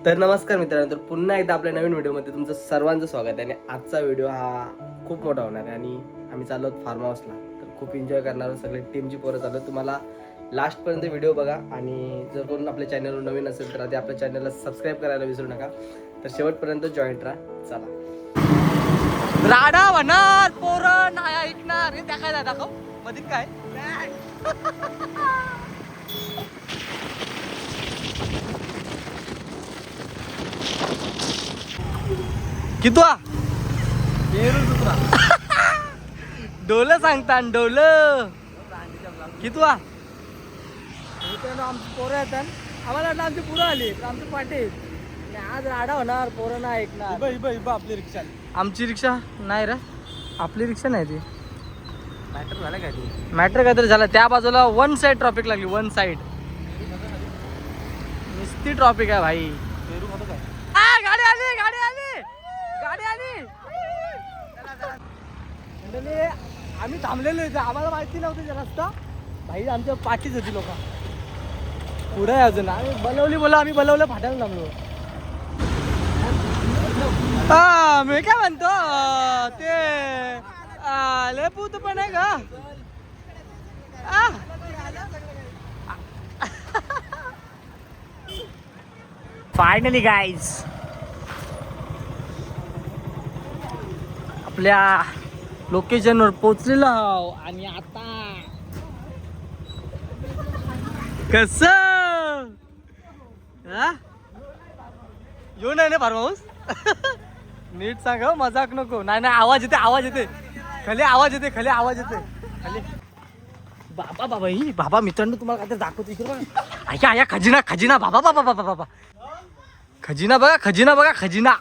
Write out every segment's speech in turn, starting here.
तर नमस्कार मित्रांनो, तर पुन्हा एकदा आपल्या नवीन व्हिडिओमध्ये तुमचं सर्वांचं स्वागत आहे. आणि आजचा व्हिडिओ हा खूप मोठा होणार आहे आणि आम्ही चाललो आहोत फार्म हाऊसला. तर खूप एन्जॉय करणार आहोत, सगळे टीमची पोरं चालू. तुम्हाला लास्टपर्यंत व्हिडिओ बघा आणि जर कोण आपल्या चॅनलवर नवीन असेल तर आधी आपल्या चॅनलला सबस्क्राईब करायला विसरू नका. तर शेवटपर्यंत जॉईंट राहा. चला. राडा होणार, पोरं नाही ऐकणार. हे दाखव दाखव मध्ये काय कितवा डोलं सांगता डोलं कितवा आमची पोरं येतात. आम्हाला वाटलं आमची पुरं आली तर आमचे पाटे आज राडा होणार, पोरं नाही ऐकणार. आपली रिक्षा आमची रिक्षा नाही रे, आपली रिक्षा नाही ती. मॅटर झालं काय ते? मॅटर काहीतरी झालं. त्या बाजूला वन साइड ट्रॉफिक लागली, वन साइड नुसती ट्रॉफिक आहे भाई. गाडी आली गाडी आली गाडी आली. म्हणजे आम्ही थांबलेलो इथे, आम्हाला माहिती नव्हती ते रस्ता. भाई आमच्या पाठीच होती लोक पुढे आहे अजून. आम्ही बोला आम्ही बोलवलं फाटायला थांबलो. मी काय म्हणतो ते लय पूत पण आहे का? फायनली गाईज आपल्या लोकेशनवर पोचलेलो आहो. आणि आता कस येऊ नाही ना फार्म हाऊस? नीट सांग, मजाक नको. नाही नाही, आवाज येते आवाज येते खाली, आवाज येते खाली, आवाज येते खाली. बाबा बाबा ही बाबा मित्रांनो, तुम्हाला काय दाखवतो इकडे बघा. ऐका या खजिना खजिना बाबा बाबा बाबा बाबा खजिना बघा, खजिना बघा, खजिना.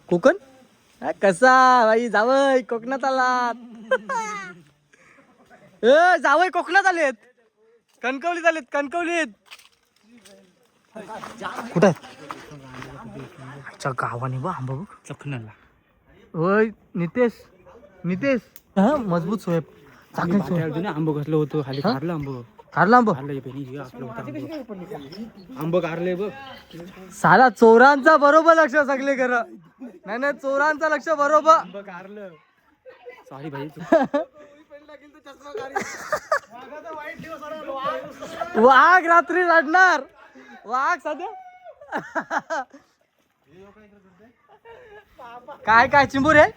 कोकण कसा भाई, जावय कोकणात आलात. जावय कोकणात आलेत, कणकवलीत आलेत, कणकवलीत. कुठं अच्छा गावाने बा आंबा बघ चखनाला. होय नितेश, नितेश हा मजबूत सोय. आंबो घातलं होतं खाली, कारलं आंबो, कारला आंबा आंबो कारले बघ. साला चोरांचा बरोबर लक्ष सगळे कर. नाही नाही, चोरांचा लक्ष बरोबर. कारलं सॉरी भाई. वाघ रात्री रडणार, वाघ सध्या. काय काय चिंबूर आहे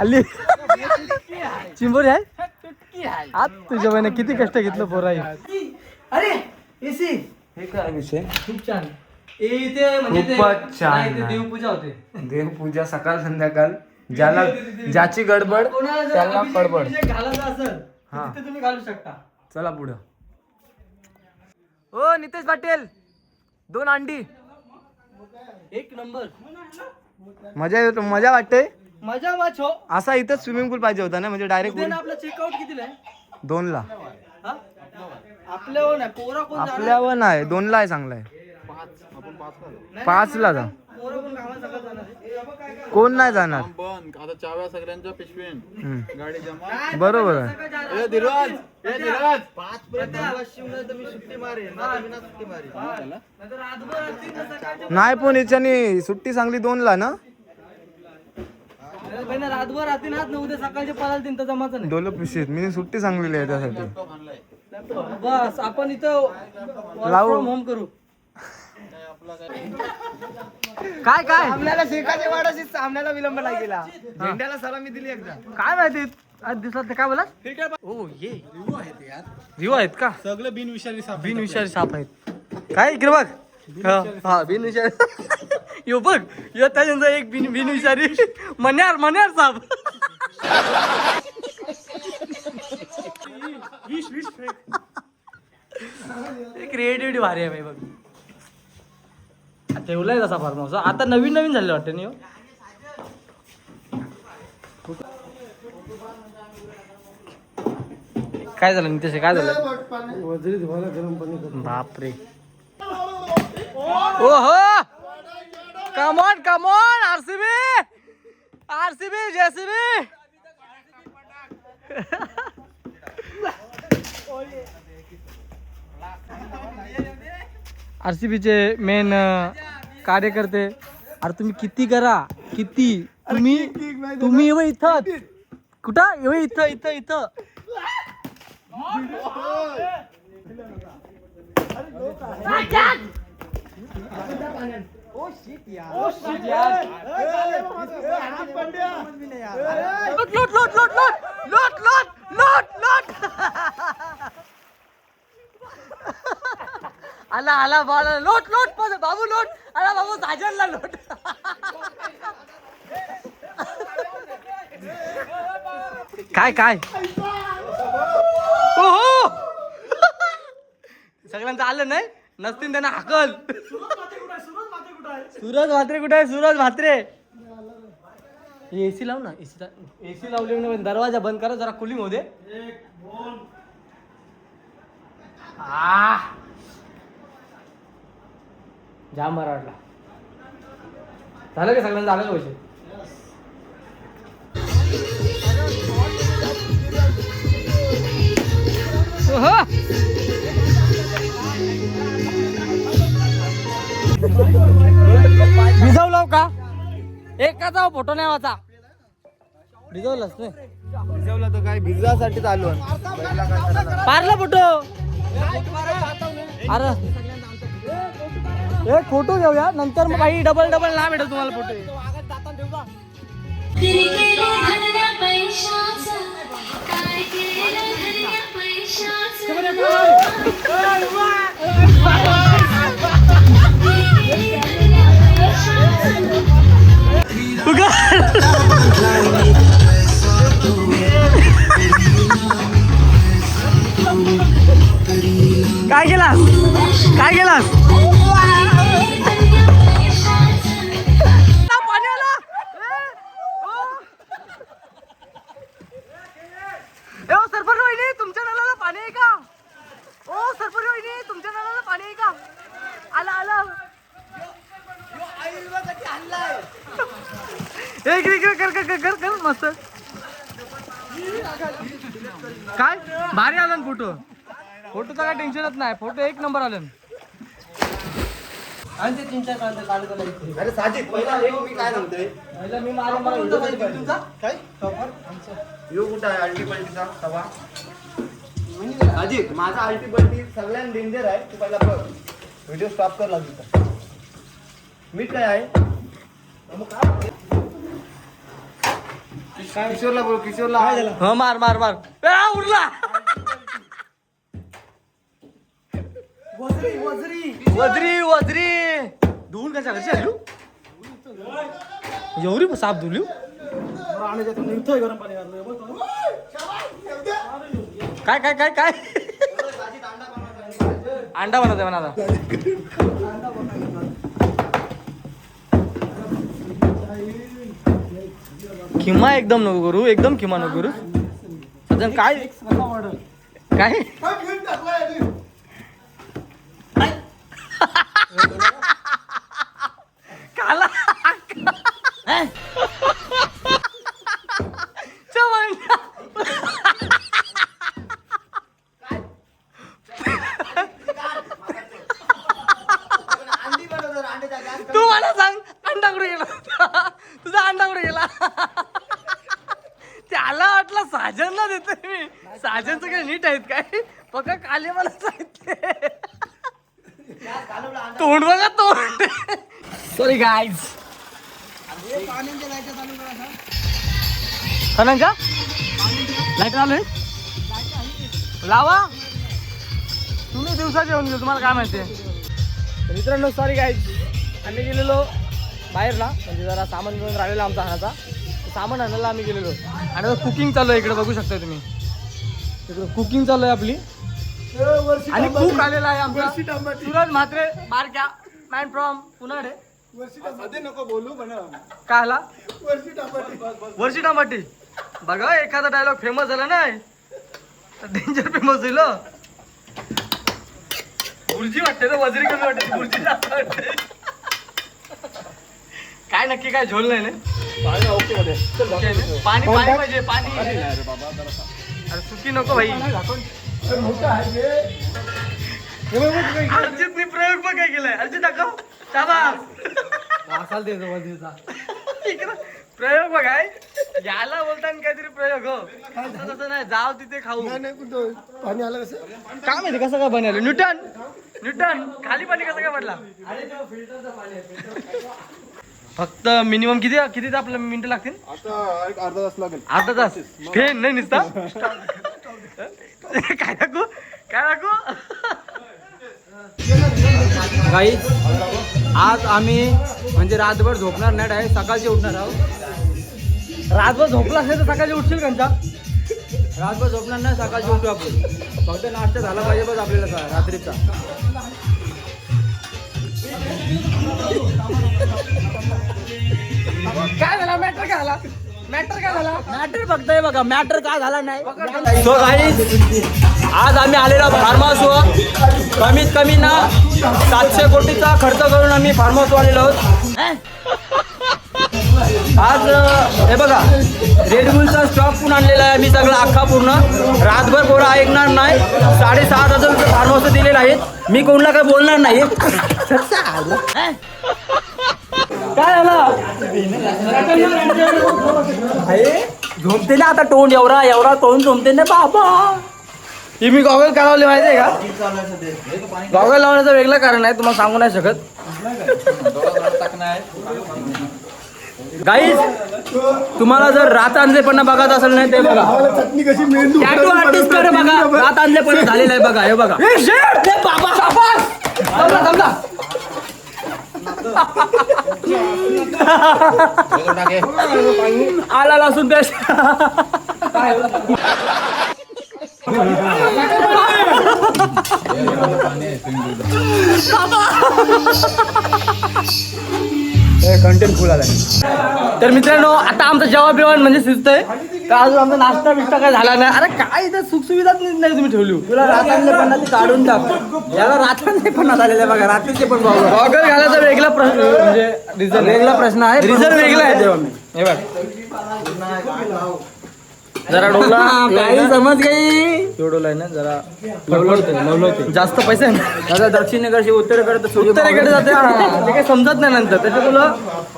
हल्ली चिंबोरी आहे. आज तुझ्या बहिणी किती कष्ट घेतलं पोराई. अरे एसी हे काय विषय? खूप छान. इथे म्हणजे खूपच छान. इथे देवपूजा होते. देवपूजा सकाळ संध्याकाळ, ज्याला ज्याची गडबड त्याला पडबड. घालायचं असेल हा. तिथे तुम्ही घालू शकता. चला पुढं. ओ नितेश पाटील, 2 अंडी. एक नंबर मजा येतो, मजा वाटते. मजा वाच हो. असा इथं स्विमिंग पूल पाहिजे होता ना, म्हणजे डायरेक्ट उद्या ना आपला चेकआउट कितीला आहे? 2ला. हा? आपल्यावर नाही, पोरा कोण जाणार? आपल्यावर नाही, 2ला आहे, चांगला आहे. 5ला जा. पोरं कोण गावात सगळं जाणार आहे? कोण नाही जाणार. आता चाव्या सगळ्यांच्या पिशवीन हम्म. गाडी जमा. काय बरोबर आहे. सगळं जाणार. ए धीरज, ए धीरज. नाहीतर रातभर असतील ना सकाळचे. नाही पण याच्यानी सुट्टी चांगली 2ला ना. अरे बहिणी, रातभर राहतील ना, उद्या सकाळचे पळाल तर जमाचं नाही. डोलं पिशीत मी सुट्टी चांगली आहे त्यासाठी. बस आपण इथं लावू. होम करू. काय काय सामन्याला शेकाच्या वाडाशी सामन्याला विलंब नाही गेला. झेंड्याला सलामी दिली एकदा. काय माहिती आज दिसला ते काय बोला. ओ ये रिओ आहेत का? सगळं बिनविषारी साप. बिनविषारी साप आहेत. काय इकडे बघ. हा बिनविषारी. यो बघ, यो त्याच्यानंतर एक बिनविषारी मन्यार मन्यार साप. क्रिएटिव्हिटी भारी आहे भाई. बघ ठेवलाय तसा फार्म हाऊस. आता नवीन नवीन झाले वाटतं नाही हो. काय झालं नितेश, काय झालं? बापरे. ओहो, come on come on, RCB RCB JCB. RCBचे मेन कार्यकर्ते. अरे तुम्ही किती करा किती तुम्ही येऊ इथं कुठं येऊ इथं इथं इथं लोट लोट लोट लोट लोट लोट लोट लोट आला आला बाळा लोट लोट बाबू लोट आला बाबू साजनला लोट काय काय ओहो सगळ्यांचं आलं नाही नसतील त्यांना हाकल. सूरज म्हात्रे कुठे आहे? सूरज म्हात्रे एसी लाव ना. एसी लावली म्हणजे दरवाजा बंद करा जरा कुलिंग होते. जाम बरा वाटला. झालं का सगळ्यांना? झालं का पैसे? भिजवलं का? एकाचा फोटो नाही वाचा. भिजवलंच नाही. भिजवलं तर काय भिजवासाठी चालू पारला फोटो. अरे एक फोटो घेऊया नंतर मग काही डबल डबल ना भेटत तुम्हाला फोटो. काय केलास? काय केलास? सरपंच वहिनी तुमच्या नळाला पाणी आहे का? ओ सरपंच वहिनी तुमच्या नळाला पाणी आहे का? आला आला कर कर कर कर मस्त. काय भारी आला फोटो. फोटोचा काय टेन्शनच नाही. फोटो एक नंबर आला. आणि ते 3-4 कांदे काढतो. अरे साजिद पहिला मी काय सांगतोय पहिला मी मारून मला तुमचा काय यो कुठं आहे अल्टी पल्टीचा सभा? अजित माझा अल्टी पल्टी सगळ्यांना डेंजर आहे. तू पहिला बघ व्हिडिओ स्टॉप कर लागतो. मीठ काय आहे? किशोरला बोल. किशोरला हा मार मार मार. उरला वजरी वजरी धुवून कशा कशी आलू एवढी साप धुलू. काय काय काय काय अंडा बनवतोय म्हणा आता. खिमा एकदम नको करू. एकदम खिमा नको करू. अजून काय काय काला तू मला सांग अंडा कुठे गेला? तुझा अंडा कुठे गेला? त्याला वाटलं साजनला देतोय मी. साजनचं काय नीट आहेत काय? बघा काले मला सांगितले. तोंड बघा तोंड. Sorry guys. खनांच्या लाईट चालू आहे. लावा तुम्ही दिवसाचे येऊन घेऊ. तुम्हाला काय माहिती मित्रांनो. Sorry guys. आम्ही गेलेलो बाहेर ना म्हणजे जरा सामान घेऊन राहिलेला आमचा हाणाचा. सामान आणायला आम्ही गेलेलो आणि कुकिंग चालू आहे. इकडे बघू शकता तुम्ही. इकडे कुकिंग चालू आहे आपली. आणि कुक आलेला आहे आमचा सूरज म्हात्रे बारक्या मॅन फ्रॉम पुनाडे. नको बोलू काय आला वर्षी टमाटी. बघा एखादा डायलॉग फेमस झाला नाही तर डेंजर फेमस होईल. बुर्जी वाटते ना वजरी कमी वाटते. बुर्जी जास्त वाटते. काय नक्की काय झोल नाही ना. पाणी पाणी पाहिजे पाणी. अरे सुकी नको भाई. अर्जितने प्रयोग पण काय केलाय अर्जित दाखव शाबास असाल ते इकडं प्रयोग बघाय याला बोलताना काहीतरी प्रयोग हो असं तसं नाही जाव तिथे खाऊ पाणी आलं कसं काय माहिती कसं काय बनवलं न्यूटन न्यूटन खाली पाणी कसं काय पडला फक्त मिनिमम किती किती आपल्याला मिनिटं लागतील आता एक अर्धा तास लागेल अर्धा तास फेन नाही निसता काय दाखवू काय दाखवू गाईज आज आम्ही म्हणजे रातभर झोपणार नाही आहे सकाळची उठणार आहोत. रातभर झोपला असेल तर सकाळी उठशील कंचा रातभर झोपणार नाही सकाळची उठू आपण फक्त नाश्ता झाला पाहिजे बस आपल्याला रात्रीचा. काय झाला मॅटर काय झाला मॅटर फक्त हे बघा मॅटर काय झाला नाही. सो गाईज आज आम्ही आलेलो फार्म हाऊसवर कमीत कमी ना 700 कोटीचा खर्च करून आम्ही फार्म हाऊसवर आलेलो आहोत. आज हे बघा रेडबुलचा स्टॉक पण आणलेला आहे आम्ही सगळा अख्खा पूर्ण रातभर पोरं ऐकणार नाही. 7,500 रुपये फार्म हाऊस दिलेले आहेत. मी कोणाला काही बोलणार नाही. काय झालं झोमते ना आता तोंड एवढा तोंड झोमते ना बाबा. ही मी गॉगल का लावले माहिती आहे का गॉगल लावण्याचं वेगळं कारण आहे तुम्हाला सांगू नाही शकत. गाईज तुम्हाला जर रात आणलेपणा बघायचं असेल नाही ते बघा चटणी कशी मेंदू टॅटू आर्टिस्ट कडे बघा रात आणलेपणा झालेला आहे बघा हे बघा बाबा आला लसूण पेस्ट कंटेंट फुल आलाय. तर मित्रांनो आता आमचं जेवण बिवण म्हणजे शिजतंय तर अजून आमचा नाश्ता बिष्टा काय झाला नाही. अरे काय इथं सुखसुविधाच नाही तुम्ही ठेवली. तुला रात आणलेपणा ती काढून टाक याला रात आणलेपणा झालेला आहे बघा रात्रीचे पण बघा गॉगल घालायचा वेगळा प्रश्न म्हणजे रिझन वेगळा प्रश्न आहे रिझन वेगळा आहे तेव्हा मी हे बघ जरा डोला काही समज काही डोला आहे ना जरा लवलवते जास्त पैसे आहे ना आता दक्षिणेकडे उत्तरेकडे उत्तरेकडे जाते हा. ते काही समजत नाही नंतर त्याच्यामुळं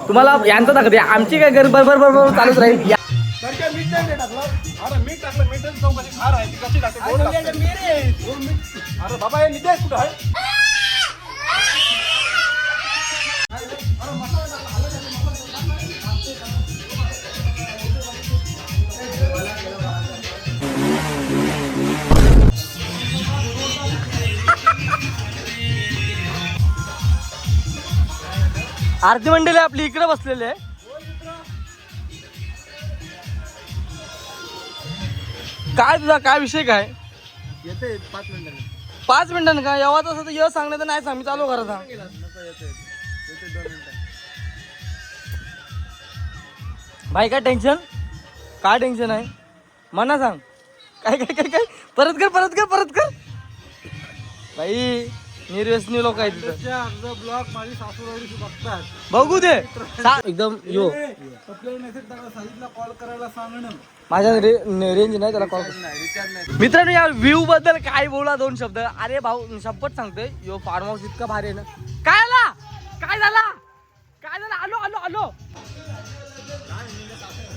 तुम्हाला यांचं दाखवते आमची काय घर बरोबर चालूच राहील. मीठ नाही टाकलं अरे मीठ टाकलं मीठ चौकशी खार आहे ती कशी टाकते गोड टाकते. अरे बाबा हे नितेश कुठं आहे आरती मंडळी आपली इकडे बसलेली आहे. काय तुझा काय विषय काय येते 5 मिनिटांनी 5 मिनिटांनी का येवाच असं तर ये सांगण्याचं नाही सांग मी चालू करत हा. भाई काय टेन्शन आहे मना सांग काय काय काय काय परत कर भाई निर्व्यसनी लोक आहेत तिथं ब्लॉग माझी सासूरवाडी बघतात बघू दे एकदम यो आपल्याला मेसेज टाका साजिदला कॉल करायला सांगणं माझ्या रेंज नाही त्याला कॉल मित्रांनो या व्ह्यू बद्दल काय बोला 2 शब्द. अरे भाऊ शपथ सांगतोय यो फार्म हाऊस इतका भारी आहे ना. काय झाला आलो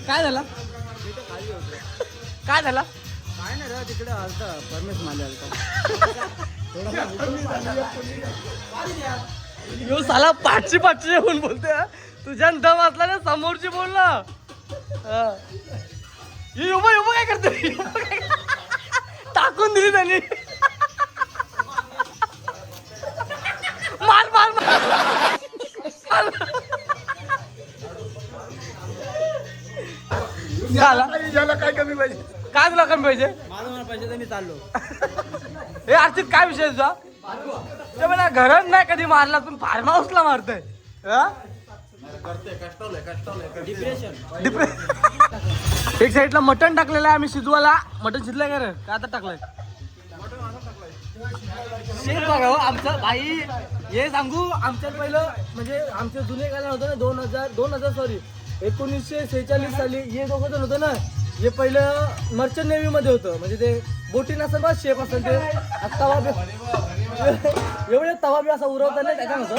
काय झाला काय नाही रे तिकडे आलता परमेश माले आलता यो साला पाचशे येऊन बोलतोय हा. तुझ्या दम असला ना समोरची बोल ना हा. यो काय करतोय टाकून दिली त्यांनी मार याला काय कमी पाहिजे काय तुला कमी पाहिजे मला पाहिजे तर मी चाललो. हे अर्चित काय विषय तुझा ते मला घरात नाही कधी मारला पण फार्म हाऊसला मारतोय एक साईडला मटण टाकलेलं आहे आम्ही शिजवाला. मटण शिजलंय का रे का आता टाकलंय शेत बघा हो आमचं भाई हे सांगू आमच्यात पहिलं म्हणजे आमचे जुने गाणं होतं ना 2000 सॉरी 1946 साली हे दोघं जण होतं ना हे पहिलं मर्चंट नेव्ही मध्ये होतं म्हणजे ते बोटीन असेल बा शेप असेल ते आत्ता एवढे तवा बी असा उरवता नाही त्याच्यानंतर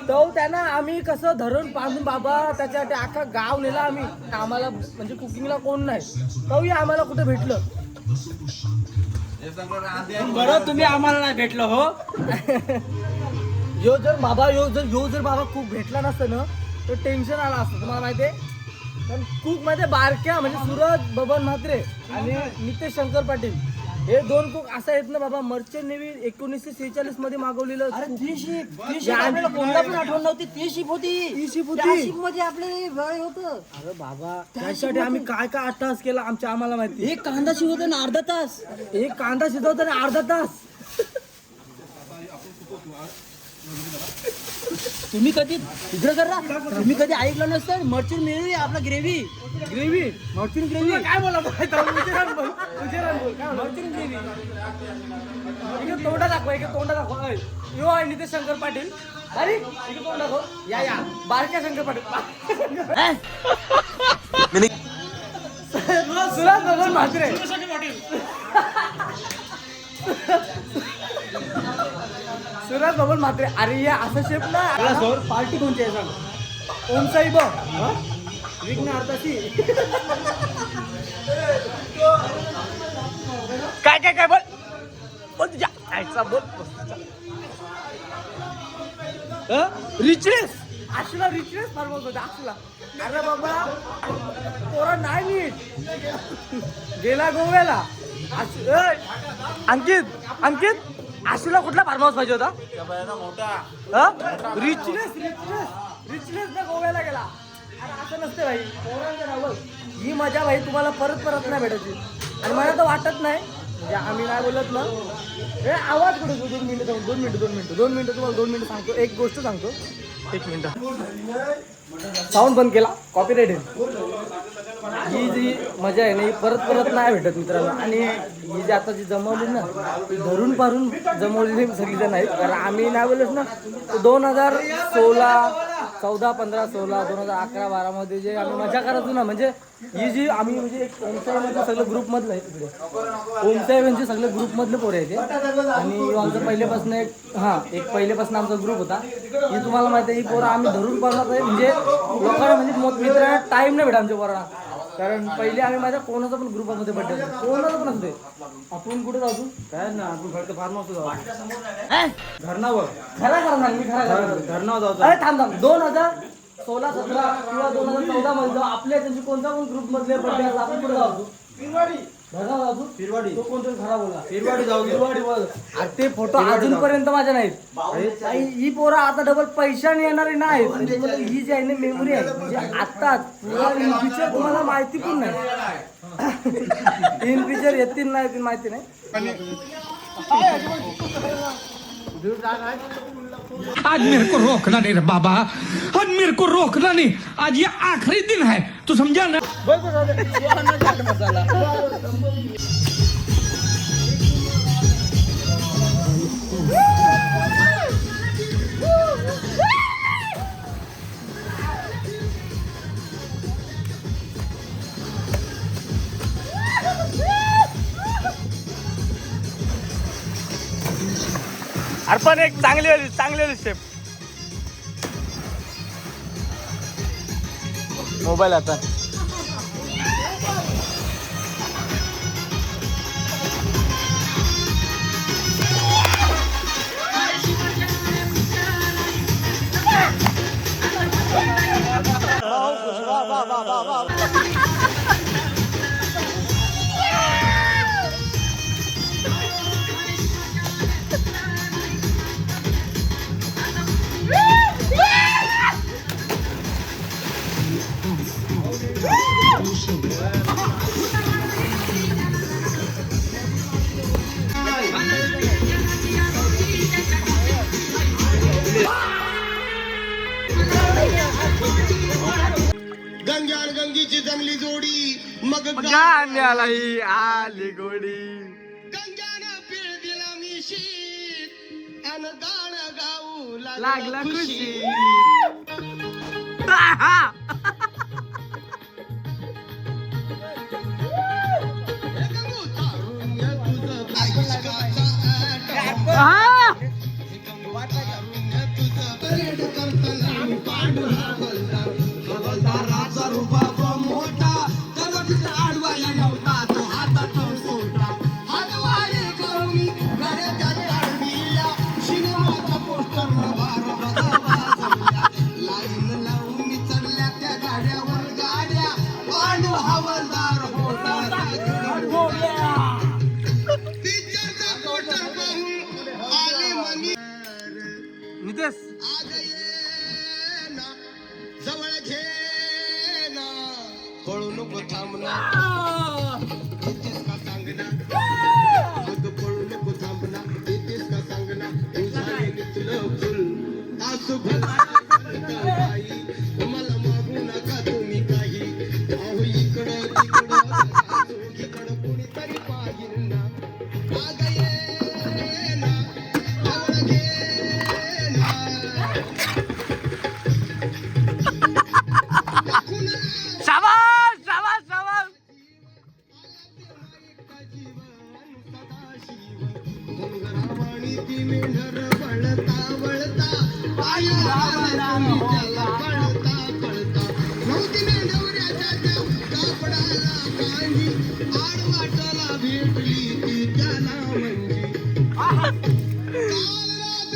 तो त्यांना आम्ही कसं धरून बांधून बाबा त्याच्यासाठी अख्खा गाव नेला आम्ही आम्हाला म्हणजे कुकिंगला कोण नाही तोही आम्हाला कुठे भेटलं बरं तुम्ही आम्हाला नाही भेटलो हो. यो जर बाबा खूप भेटला नसतं ना तर टेन्शन आलं असतं तुम्हाला माहिती आहे. पण कुक मध्ये बारक्या म्हणजे सूरज बबन म्हात्रे आणि नितेश शंकर पाटील हे दोन कुक असं आहेत ना बाबा. मर्चंट नेव्ही 1946 मध्ये मागवलेलं. कोणाला पण आठवण नव्हती. ती शिप होती मध्ये आपले वय होतं. अरे बाबा त्यासाठी आम्ही काय काय 8 तास केला आम्हाला माहिती. एक कांदा शिवतो ना अर्धा तास. एक कांदा शिजवताना अर्धा तास. तुम्ही कधी इकडे करा तुम्ही कधी ऐकलं नसतं मर्चंट नेव्ही आपला ग्रेव्ही मर्चंट ग्रेव्ही काय बोला तोंडा दाखवा यो आहे नितेश शंकर पाटील. अरे इकडे तोंड दाखव. या बारक्या शंकर पाटील सुराज बबन म्हात्रे. सुराज बबन म्हात्रे. अरे या असं शेप ना पार्टी कोणती आहे सांग. ओम साई विघ्न अर्थाची काय बोल तुझ्या आईचा बोल. रिचनेस आशुला रिचनेस फार बोलतो आशुला. अरे बाबा पोरा नाही नीट गेला गोव्याला. अंकित आशुला कुठला फार्म हाऊस पाहिजे होता. रिचनेस ना गोव्याला गेला. अरे असं नसते भाई पोरांच्या नाव ही मजा भाई तुम्हाला परत नाही भेटायची. आणि मला तर वाटत नाही म्हणजे आम्ही नाही बोलत ना. हे आवाज कुठे 2 मिनिटं तुम्हाला 2 मिनिटं सांगतो. एक गोष्ट सांगतो 1 मिनिट. साऊंड बंद केला कॉपीराइट येईल. ही जी मजा आहे ना ही परत नाही भेटत मित्रांनो. आणि ही जी आता जी जमवली ना ती धरून पारून जमवलेली सगळीजण आहेत. कारण आम्ही नाही बोलत ना 2016 14 15 16 2011 12 मध्ये जे आम्ही मजा करायचो ना म्हणजे ही जी आम्ही म्हणजे एक ओमसाहेबांचं सगळं ग्रुपमधलं आहे तिकडे. ओमसाहेबांचे सगळे ग्रुपमधले पोरे आहेत आणि आमचं पहिल्यापासून एक पहिल्यापासून आमचा ग्रुप होता. ही तुम्हाला माहिती आहे ही पोरं आम्ही धरून पाळणार आहे म्हणजे लोकांना म्हणजे मित्रांना टाईम नाही भेटा आमच्या पोरांना. कारण पहिले आम्ही माझ्या कोणाचा पण ग्रुपमध्ये बड्डे होतो कोणाचा पण असते. आपण कुठे जाऊ काय ना आपण फक्त फार्म हाऊस जाऊ घरनावर खरा करणार मी घरनावर जाऊ. अरे थांब 2016 17 किंवा 2014 मध्ये जाऊ आपल्या त्यांची कोणता पण ग्रुप मधले बड्डे असला आपण कुठे जाऊ. फिरवाडी तो कोणतरी खरा बोला. फिरवाडी बोल. अरे ते फोटो अजूनपर्यंत माझ्या नाहीत. ही पोरं आता डबल पैशाने येणारी नाही. ही जी आहे ना मेमरी आहे म्हणजे आताच पिक्चर तुम्हाला माहिती पण नाही. 3 पिक्चर येतील नाही येतील माहिती नाही. आज मेरे को रोकना नहीं रे बाबा. आज मेरे को रोकना नहीं. आज ये आखिरी दिन है तू समझा ना. अर्पण एक चांगली स्टेप. मोबाईल आता गंग्यान गंगीची जंगली जोडी मग गाण्याला ही आली गोडी. गंग्यानं पिळ दिला मी शीत अन गाण गाऊ लागला खुशी. हा परेड करताना मी पांडू हवालदार हवालदाराचा रुबाब मोठा त्याला तिथे आडवायला नव्हता तो हातात सोडला हातवारे करून गड्याच्या ताडवीला सिनेमाचा पोस्टर लाईन लावून चढल्या त्या गाड्यावर गाड्या पांडू हवालदार पिक्चरचा पोस्टर पाहून आले मनी नितेश आग ये ना जवळ घे ना पळू नको थांबना येतेस का सांगना अगं पळू नको थांबना येतेस का सांगना उजाळे तुला फुल असं भलाई मला मागू नका तुम्ही काही अहो इकडं तिकडं कोणीतरी पाहिजे ना आग ये ना जवळ घे शाबास शाबास शाबास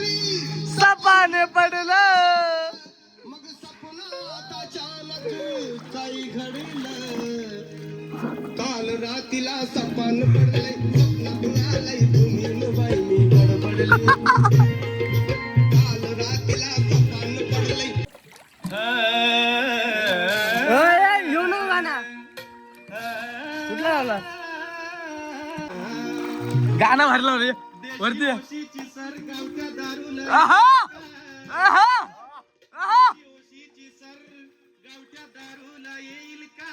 सपाने पडलं मग सपनात अचानक काही घडलं काल रातीला सपान पडलंय स्वप्नातून आलंय तुम्ही बाई मी गडबडले काल रातीला सपान पडलंय येऊ नको गाणं कुठला लावला गाणं भरलं रे वरती सरगावच्या दारूला आहा आहा आहा गावच्या दारूला येईल का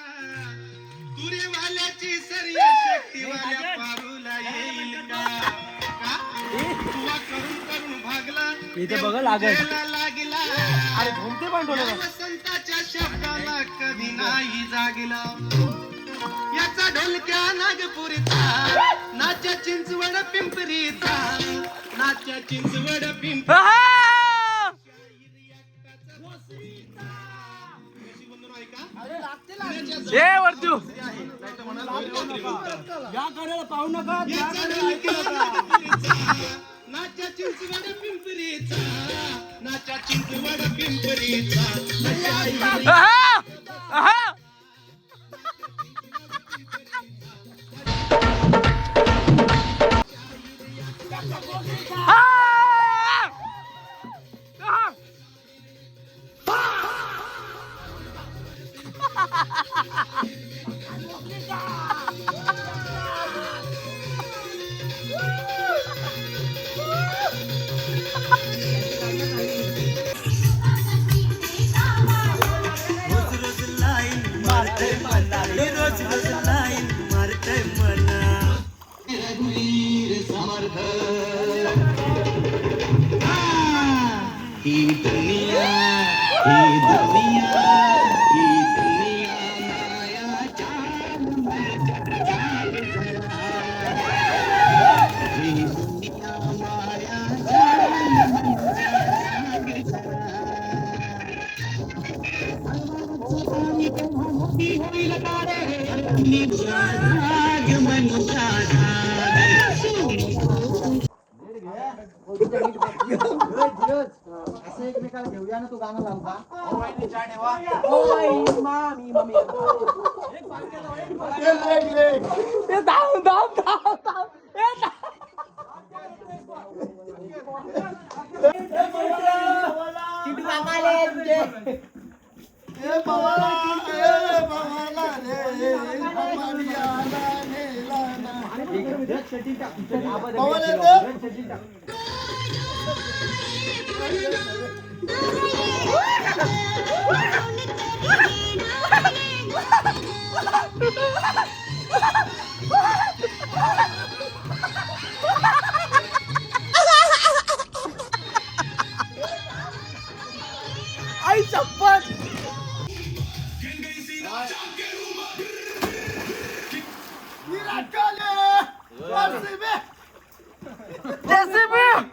तुरेवाल्याची सर्व शक्तीवाल्या पारूला येईल का तुवा करून करून भागला इथे बघ लागल लागला अरे घुमते पण या वसंताच्या शब्दाला कधी नाही जागला याचा ढोलक्या नागपुरीचा नाच्या चिंचवड पिंपरीचा नाच्या चिंचवड पिंपरी आहा ए वरती नाच्या चिंचवड पिंपरीचा नाच्या चिंचवड पिंपरीचा आहा आहा रघुवीर समर्थ ही दुनिया मायाच्या ही दुनिया असं एकमेकाला घेऊया ना तू गाणं लावता धाव धाव धाव धाव आई शपथ JCB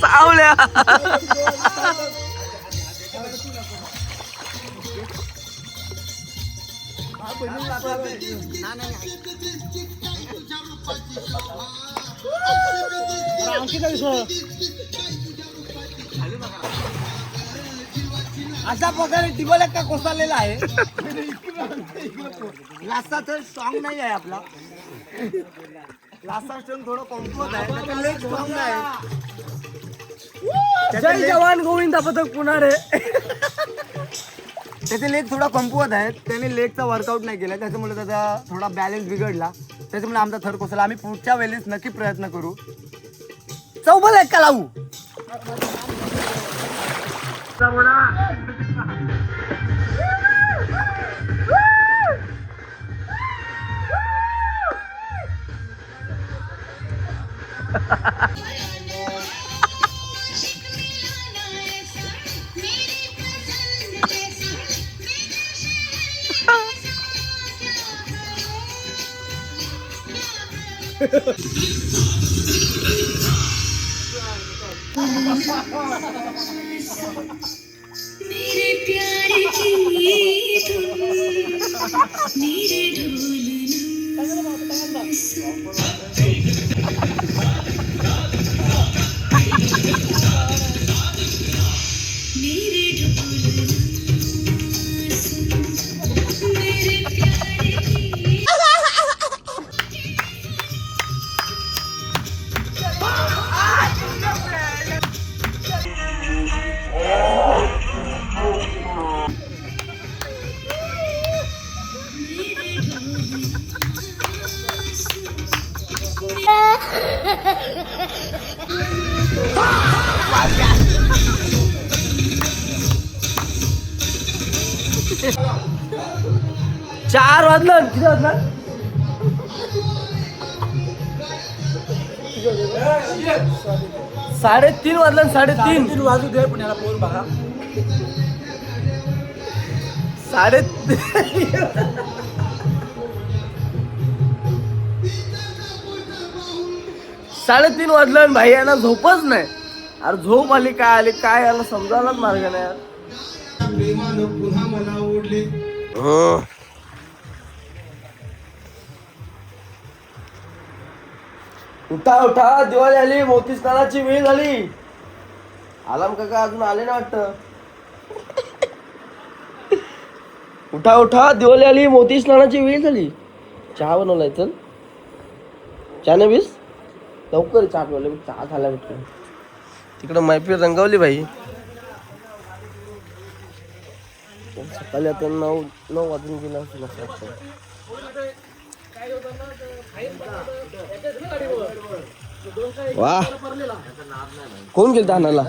सावल्या अशा प्रकारे टिबल का कोसळलेला आहे. लास्टचा तर स्ट्रॉंग नाही आहे आपला. लास्टचा स्ट्रॉंग थोडं कमकुवत आहे. त्याचा लेग स्ट्रॉंग आहे. जय जवान गोविंदा पथक पुन्हा रे. त्याचे लेग थोडा कमकुवत आहे. त्याने लेगचा वर्कआउट नाही केला, त्याच्यामुळे त्याचा थोडा बॅलन्स बिघडला. त्याच्यामुळे आमचा थर कोसळला. आम्ही पुढच्या वेळेस नक्की प्रयत्न करू. चौबल एक का लावू. मेरे प्यार की मेरे चार वाजलं. किती वाजलं? साडेतीन वाजलं. साडेतीन वाजू दे पुण्याला पोर बघा. साडेतीन वाजलं. भाई यांना झोपच नाही. अरे झोप आली काय आली काय याला समजायलाच मार्ग नाही यार. पुन्हा मला ओढले. उठा उठा, दिवाळी आली, मोती स्नानाची वेळ झाली. आलाम काका अजून आले ना वाटतं. उठा उठा, दिवाळी आली, मोती स्नानाची वेळ झाली. चहा बनवलाय. चल चहा नाही बीस लवकर. चहा बनवलं. चहा झाला भेटतो. तिकडं मैफिल रंगवली भाई. सकाळी आता 9 वाजून गेला असेल असं वाटतं. वा कोण गेलं धानाला.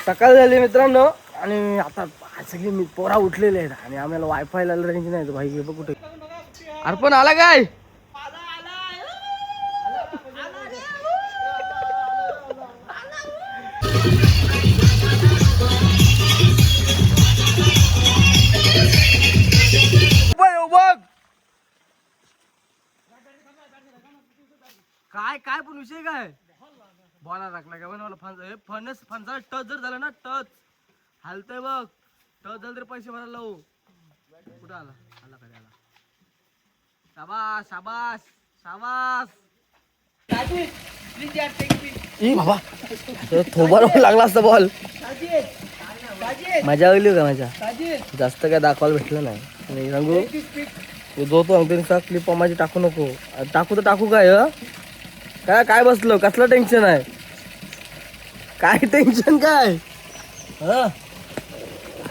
सकाळ झाली मित्रांनो आणि आता सगळे मी पोरा उठलेले आहेत आणि आम्हाला वायफायला रेंज नाही. भाई हे बघ कुठे. अर्पण आला काय. काय काय पण विषय काय बॉला टाकला का मला फणस फणसाला टच जर झाला ना टच हालतंय बघ. टच झालं तरी पैसे भरायला लावू. कुठं आला आला कधी आला. शाबास शाबास शाबास. ई बाबा थोबार लागला असता बॉल. मजा आली का माझ्या. जास्त काय दाखवायला भेटलं नाही. आणि सांगू जो तो अंगठीचा क्लिप माझी टाकू नको. टाकू तर टाकू काय काय काय बसलो. कसलं टेन्शन आहे. काय टेन्शन काय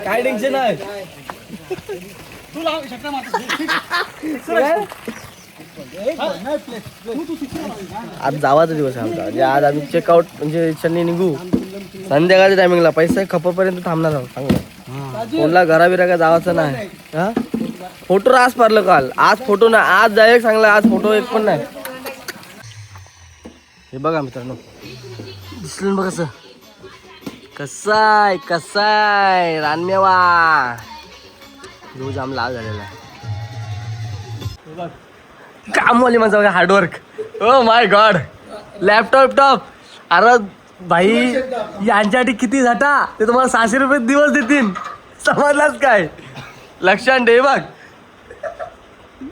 काय टेन्शन आहे. आज जावाचा दिवस आहे आमचा. म्हणजे आज आम्ही चेकआउट म्हणजे शनी निघू. संध्याकाळच्या टायमिंगला पैसा खपपर्यंत थांबणार आहोत. चांगलं कोणला घराबिरा काय जावाचं नाही. फोटो रास पारलं काल, आज फोटो ना, आज डायरेक्ट सांगला आज फोटो एक पण नाही. हे बघा मित्रांनो, दिसलं बघ कसाय रानमेवा जो जाम लाल झालेला आहे. कामवाली माझं बघा hard work. Oh my God, laptop. अरे भाई यांच्यासाठी किती झाटा, ते तुम्हाला 600 रुपये दिवस देतील. समजलाच काय? लक्षात ठेव बघ.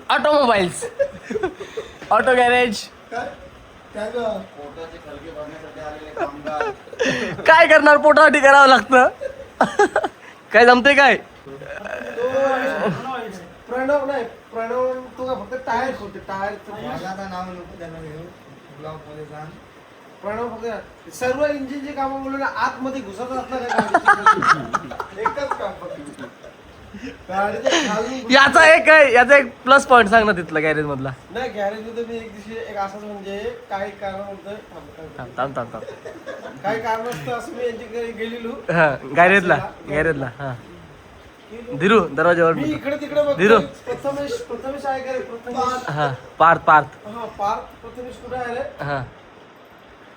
Automobiles, auto garage. काय करणार, पोटासाठी करावं लागतं. काय जमते काय? प्रणव नाही, प्रणव तू का फक्त टायर खोटे टायर. प्रणव फक्त सर्व इंजिनची कामं बोलून आतमध्ये घुसत असणार आहे. एकच काम फक्त. याचा एक प्लस पॉइंट सांग ना तिथला गॅरेज मधला. नाही गॅरेज मध्ये मी एक दिवशी एक असंच म्हणजे काही कारण होतं, थांब. काही कारण असतं असं मी यांच्या घरी गेलेलो. हा गॅरेजला हा धीरू दरवाजावर. मी इकडे तिकडे धीरू. बघतो. प्रथमेश आहे का रे? प्रथमेश. हा पार्थ. हा पार्थ. प्रथमेश कुठे आहे रे? हा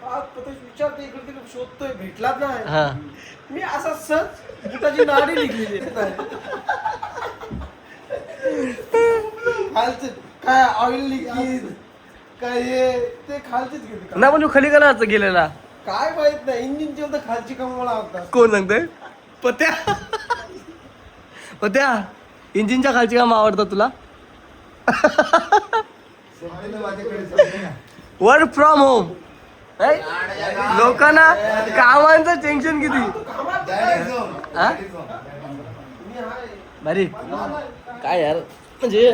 प्रथमेश विचारतो, इकडे तिकडे शोधतोय, भेटलाच नाही. हा मी असा सहज बुटाची नाडी निघलेली खालचे काय ऑइल लिक्विड काय हे ते खालचेच घेते. ना म्हणजे खाली कलरचा गेलेला काय माहित नाही, इंजिनची होतं खालची कमवला होता. कोण सांगतंय? पत्या इंजिनच्या खालची काम आवडतं तुला? Work from home. लोकांना कामांचं टेन्शन किती. हा? भारी काय यार, म्हणजे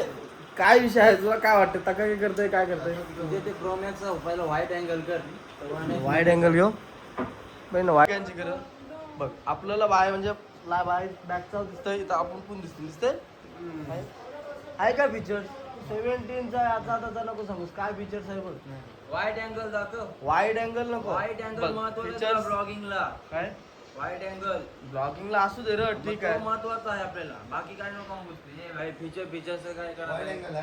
काय विषय आहे तुला? काय वाटतं तका काय करतोय, काय करतोय? ते क्रोमॅक्सचा पहिला व्हाईट अँगल कर. वाईड अँगल घेऊ वाईड कर. बघ आपल्याला बाय म्हणजे बाय बॅकचा दिसतंय, इथं आपण पण दिसतंय. आहे का फीचर 17चा याचा आता नको सांगूस काय फीचर्स आहे बघ. वाईट अँगल जातो. वाईड अँगल नको. वाईट अँगल महत्वाचा ब्लॉगिंगला. काय वाईट अँगल ब्लॉगिंगला असू दे रे, ठीक आहे. महत्वाचं आहे आपल्याला, बाकी काय नको गोष्टी. भाई फीचरचं काय करायचं.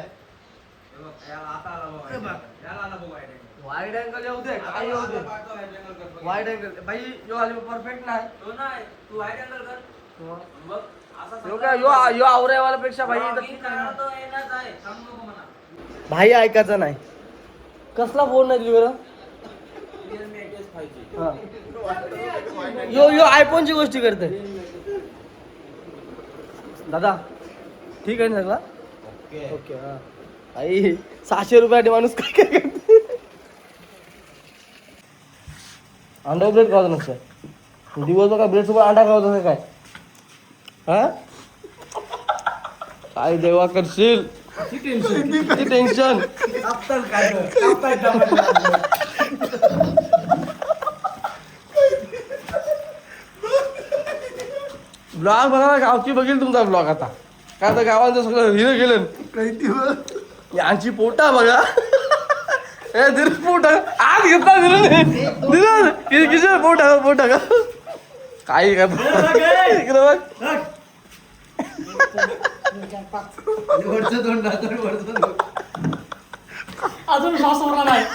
याला आता आला बघ, याला आला बघ वाईट अँगल. वाईड अँगल येऊ दे, काय येऊ दे. वाईड अँगल भाई यो आली परफेक्ट नाही. तो नाही, तू वाईट अँगल कर बघ. असा यो काय यो आवरेवाल्यापेक्षा भाई इथं vlogging करायला तो येणार आहे, सांगू नको म्हणा. भाई ऐकायचं नाही. कसला फोन नाही तुझ्याकडं? Realme 8s 5G. हा. यो आयफोनची गोष्टी करते दादा. ठीक आहे ना सगळं? ओके हा. आई 600 रुपयासाठी माणूस काय काय करते. अंडा ब्रेड खावतो नसतं दिवस का ब्रेड सोबत अंडा खावतो काय? हा काय देवा करशील. किती टेन्शन. ब्लॉग बघा ना, गावची बघील तुमचा ब्लॉग आता. काय आता गावाचं सगळं हिरं गेलं. यांची पोटा बघा. ए दिल पोटा आज घेतला दिलं किती पोटा का काही काय इकडे बघ. अजून श्वास उरला नाही.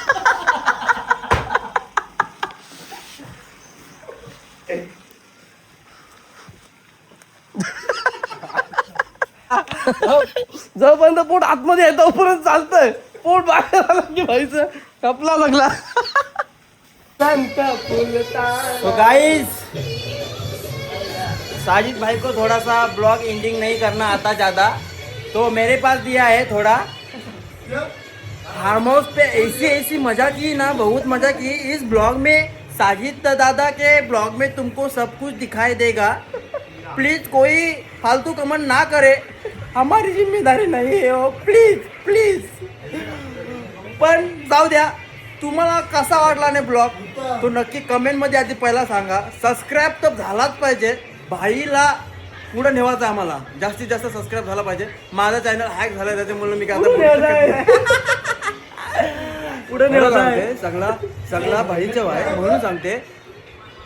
जोपर्यंत पोट आतमध्ये आहे तोपर्यंत चालतंय. पोट बाहेर आलं की भाईचं कपला लागला. तो गाइस साजिद भाई को थोड़ा सा ब्लॉग एंडिंग नहीं करना आता ज़्यादा, तो मेरे पास दिया है थोड़ा. फार्म हाउस पे ऐसी मज़ा की ना, बहुत मज़ा की. इस ब्लॉग में साजिद दादा के ब्लॉग में तुमको सब कुछ दिखाई देगा. प्लीज़ कोई फालतू कमेंट ना करे, हमारी जिम्मेदारी नहीं है हो. प्लीज. पण जाऊ द्या, तुम्हाला कसा वाटला नाही ब्लॉग तो नक्की कमेंटमध्ये आधी पहिला सांगा. सबस्क्राईब तर झालाच पाहिजे. भाईला पुढे नेवायचं आम्हाला, जास्तीत जास्त सबस्क्राईब झाला पाहिजे. माझा चॅनल हॅक झाला त्याच्यामुळे मी काय पुढे नेवायचं सगळा भाईचं आहे म्हणून सांगते.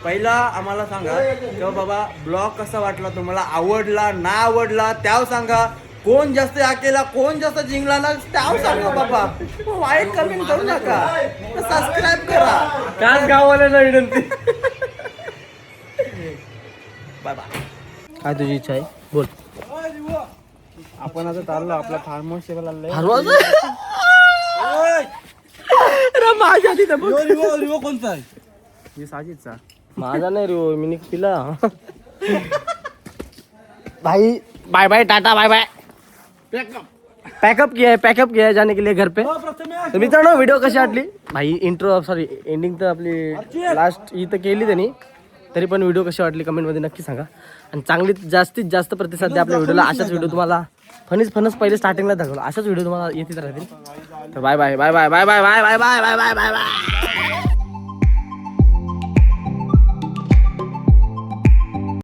पहिला आम्हाला सांगा तेव्हा बाबा ब्लॉग कसा वाटला तुम्हाला, आवडला ना आवडला त्यावर सांगा. कोण जास्त केला कोण जास्त जिंकला ना त्याव सांगा बाबा वाईट कमेंट करू नका सबस्क्राईब करा काच गाववाल्याला विनंती बाय बाय काय तुझी इच्छा आहे बोल आपण आता चाललो आपला फार्म हाऊस टेबल आलंय. माझ्या तिथं बघ. रिवो कोणता आहे? हे साजिदचा. माझा नाही रे मी पिला भाई bye bye tata bye bye pack up किया है जाने के लिए घर पे. तर मित्रांनो व्हिडिओ कशी वाटली भाई इंट्रो सॉरी एंडिंग तर आपली लास्ट इथं केली त्यांनी तरी पण व्हिडिओ कशी वाटली कमेंटमध्ये नक्की सांगा आणि चांगली जास्तीत जास्त प्रतिसाद द्या आपल्या व्हिडिओला. अशाच व्हिडिओ तुम्हाला फणस पहिले स्टार्टिंगला दाखवलं अशाच व्हिडिओ तुम्हाला येतील राहतील. तर bye bye bye bye bye bye bye bye bye bye bye bye bye.